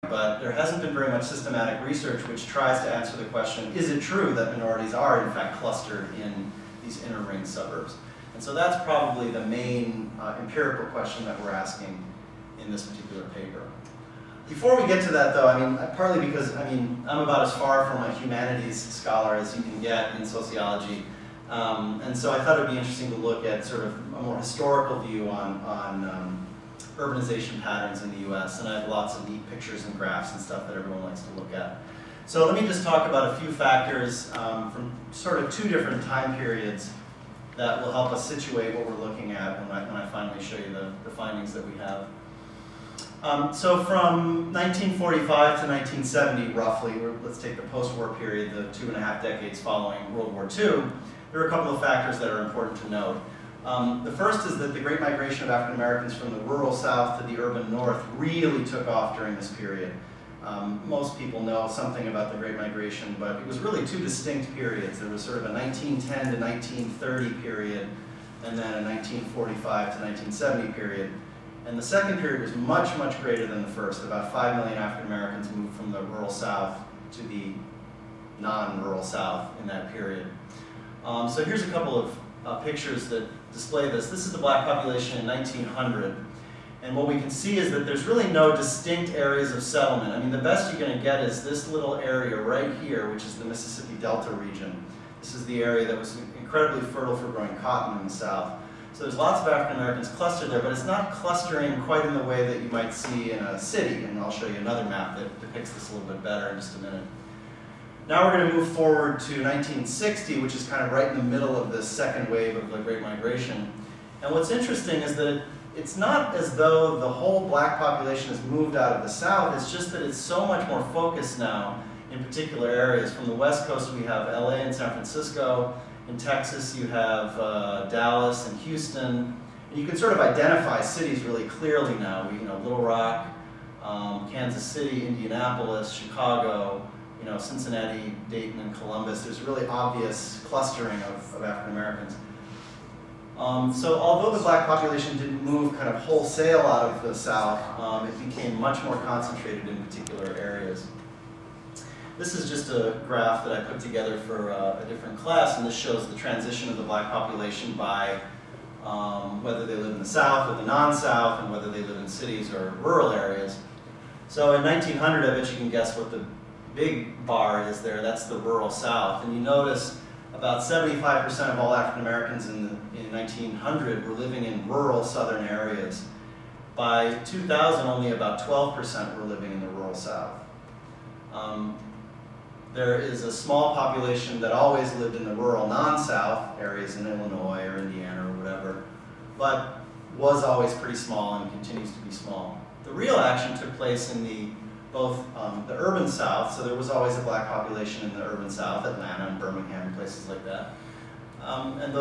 But there hasn't been very much systematic research which tries to answer the question, is it true that minorities are in fact clustered in these inner ring suburbs? And so that's probably the main empirical question that we're asking in this particular paper. Before we get to that though, I mean, partly because, I'm about as far from a humanities scholar as you can get in sociology. And so I thought it would be interesting to look at sort of a more historical view on urbanization patterns in the US, and I have lots of neat pictures and graphs and stuff that everyone likes to look at. So let me just talk about a few factors from sort of two different time periods that will help us situate what we're looking at when I finally show you the findings that we have. So from 1945 to 1970, roughly, let's take the post-war period, the 2.5 decades following World War II, there are a couple of factors that are important to note. The first is that the great migration of African Americans from the rural South to the urban North really took off during this period. Most people know something about the Great Migration, but it was really two distinct periods. There was sort of a 1910 to 1930 period, and then a 1945 to 1970 period. And the second period was much, much greater than the first. About 5 million African Americans moved from the rural South to the non-rural South in that period. So here's a couple of pictures that display this. This is the black population in 1900. And what we can see is that there's really no distinct areas of settlement. I mean, the best you're going to get is this little area right here, which is the Mississippi Delta region. This is the area that was incredibly fertile for growing cotton in the South. So there's lots of African Americans clustered there, but it's not clustering quite in the way that you might see in a city. And I'll show you another map that depicts this a little bit better in just a minute. Now we're going to move forward to 1960, which is kind of right in the middle of this second wave of the Great Migration. And what's interesting is that it's not as though the whole black population has moved out of the South, it's just that it's so much more focused now in particular areas. From the West Coast we have LA and San Francisco. In Texas you have Dallas and Houston. And you can sort of identify cities really clearly now. Little Rock, Kansas City, Indianapolis, Chicago, Cincinnati, Dayton, and Columbus. There's really obvious clustering of African Americans. So although the black population didn't move kind of wholesale out of the South, it became much more concentrated in particular areas. This is just a graph that I put together for a different class, and this shows the transition of the black population by whether they live in the South or the non-South, and whether they live in cities or rural areas. So in 1900, I bet you can guess what the big bar is there. That's the rural South. And you notice about 75% of all African Americans in 1900 were living in rural southern areas. By 2000, only about 12% were living in the rural South. There is a small population that always lived in the rural non-South areas in Illinois or Indiana or whatever, but was always pretty small and continues to be small. The real action took place in both the urban South, so there was always a black population in the urban South, Atlanta and Birmingham and places like that. And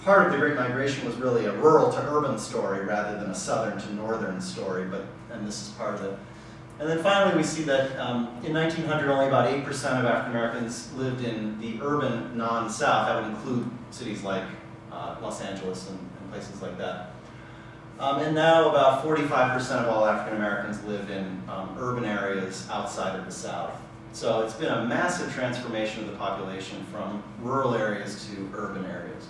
part of the Great Migration was really a rural to urban story rather than a southern to northern story, and this is part of it. And then finally we see that in 1900 only about 8% of African Americans lived in the urban non-South. That would include cities like Los Angeles and places like that. And now about 45% of all African Americans live in urban areas outside of the South. So it's been a massive transformation of the population from rural areas to urban areas.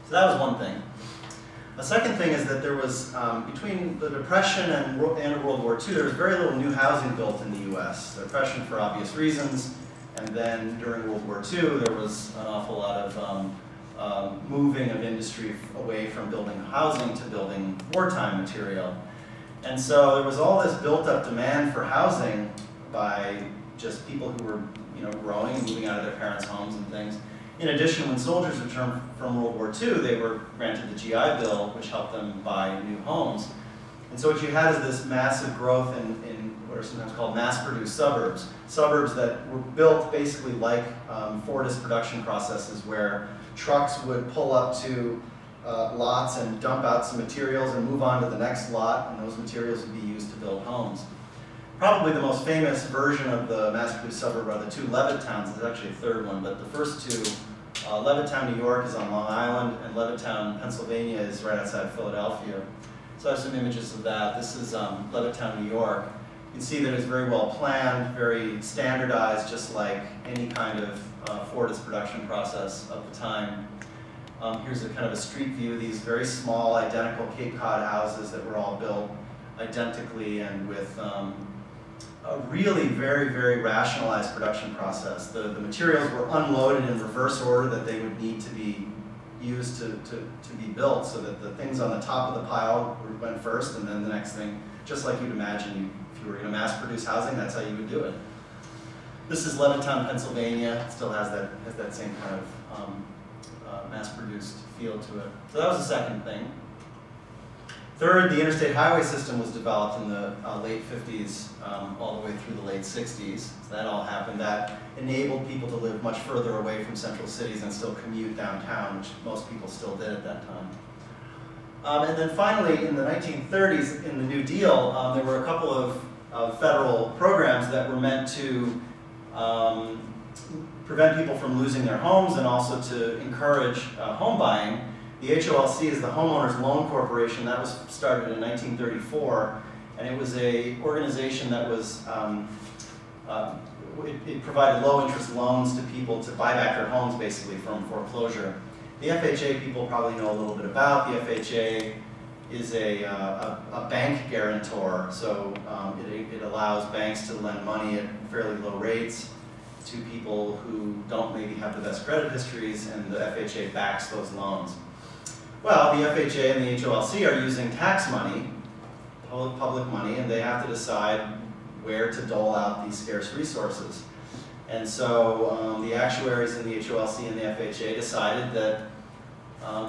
So that was one thing. A second thing is that there was, between the Depression and the end of World War II, there was very little new housing built in the US. The Depression for obvious reasons, and then during World War II there was an awful lot of moving of industry away from building housing to building wartime material. And so there was all this built up demand for housing by just people who were growing and moving out of their parents' homes and things. In addition, when soldiers returned from World War II, they were granted the GI Bill, which helped them buy new homes. And so what you had is this massive growth in what are sometimes called mass-produced suburbs. Suburbs that were built basically like Fordist production processes where trucks would pull up to lots and dump out some materials and move on to the next lot, and those materials would be used to build homes. Probably the most famous version of the mass-produced suburb are the two Levittowns. There's actually a third one, but the first two, Levittown, New York is on Long Island, and Levittown, Pennsylvania is right outside Philadelphia. So I have some images of that. This is Levittown, New York. You can see that it's very well planned, very standardized, just like any kind of Fordist production process of the time. Here's a kind of a street view of these very small, identical Cape Cod houses that were all built identically and with a really very, very rationalized production process. The materials were unloaded in reverse order that they would need to be used to be built, so that the things on the top of the pile went first, and then the next thing, just like you'd imagine if you were going to mass produce housing, that's how you would do it. This is Levittown, Pennsylvania. It still has that same kind of mass-produced feel to it. So that was the second thing. Third, the interstate highway system was developed in the late 50s all the way through the late 60s. So that all happened. That enabled people to live much further away from central cities and still commute downtown, which most people still did at that time. And then finally, in the 1930s, in the New Deal, there were a couple of federal programs that were meant to prevent people from losing their homes and also to encourage home buying. The HOLC is the Homeowners Loan Corporation. That was started in 1934, and it was an organization that was, it provided low-interest loans to people to buy back their homes, basically, from foreclosure. The FHA people probably know a little bit about. The FHA is a bank guarantor, so it allows banks to lend money at fairly low rates to people who don't maybe have the best credit histories, and the FHA backs those loans. Well, the FHA and the HOLC are using tax money, public money, and they have to decide where to dole out these scarce resources. And so the actuaries in the HOLC and the FHA decided that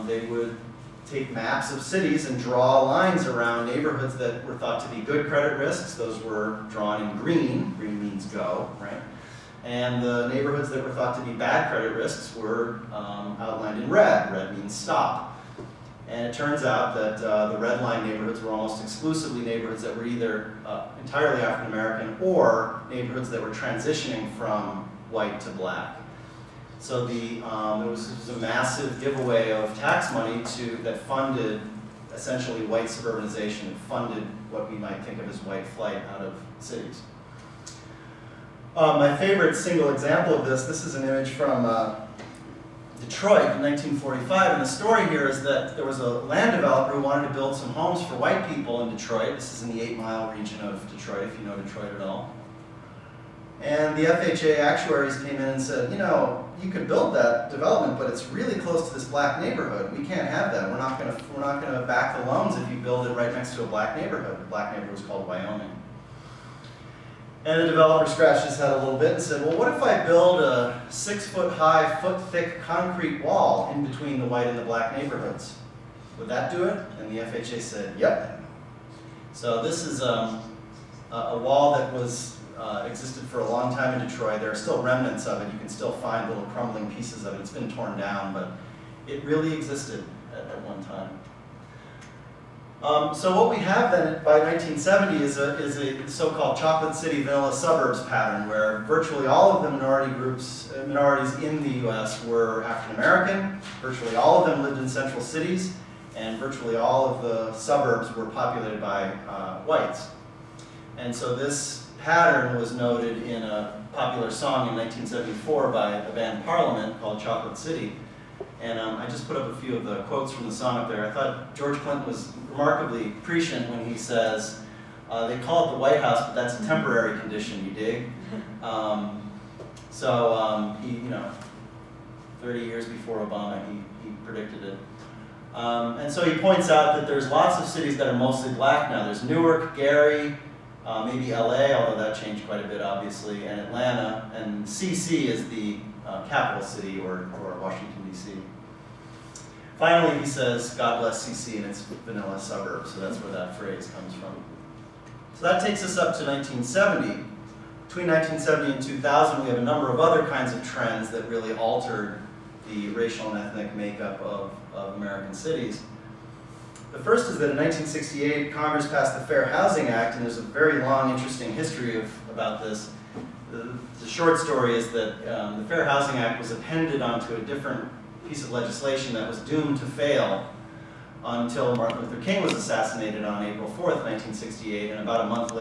they would take maps of cities and draw lines around neighborhoods that were thought to be good credit risks. Those were drawn in green. Green means go, right? And the neighborhoods that were thought to be bad credit risks were outlined in red. Red means stop. And it turns out that the red line neighborhoods were almost exclusively neighborhoods that were either entirely African American or neighborhoods that were transitioning from white to black. So it was a massive giveaway of tax money that funded essentially white suburbanization. It funded what we might think of as white flight out of cities. My favorite single example of this is an image from Detroit in 1945, and the story here is that there was a land developer who wanted to build some homes for white people in Detroit. This is in the 8-mile region of Detroit, if you know Detroit at all. And the FHA actuaries came in and said, you know, you could build that development, but it's really close to this black neighborhood. We can't have that. We're not going to back the loans if you build it right next to a black neighborhood. The black neighborhood was called Wyoming. And the developer scratched his head a little bit and said, well, what if I build a 6-foot-high, foot-thick concrete wall in between the white and the black neighborhoods? Would that do it? And the FHA said, yep. So this is a wall that existed for a long time in Detroit. There are still remnants of it. You can still find little crumbling pieces of it. It's been torn down, but it really existed at one time. So what we have then by 1970 is a so-called chocolate city vanilla suburbs pattern, where virtually all of the minorities in the U.S. were African American, virtually all of them lived in central cities, and virtually all of the suburbs were populated by whites. And so this pattern was noted in a popular song in 1974 by the band Parliament called Chocolate City. And I just put up a few of the quotes from the song up there. I thought George Clinton was remarkably prescient when he says, they call it the White House, but that's a temporary condition, you dig? He, you know, 30 years before Obama, he predicted it. And so he points out that there's lots of cities that are mostly black now. There's Newark, Gary, maybe LA, although that changed quite a bit, obviously, and Atlanta, and CC is the capital city, or Washington, D.C. Finally, he says, God bless CC and its vanilla suburbs, so that's where that phrase comes from. So that takes us up to 1970. Between 1970 and 2000, we have a number of other kinds of trends that really altered the racial and ethnic makeup of American cities. The first is that in 1968, Congress passed the Fair Housing Act, and there's a very long, interesting history about this. The short story is that the Fair Housing Act was appended onto a different piece of legislation that was doomed to fail until Martin Luther King was assassinated on April 4th, 1968, and about a month later,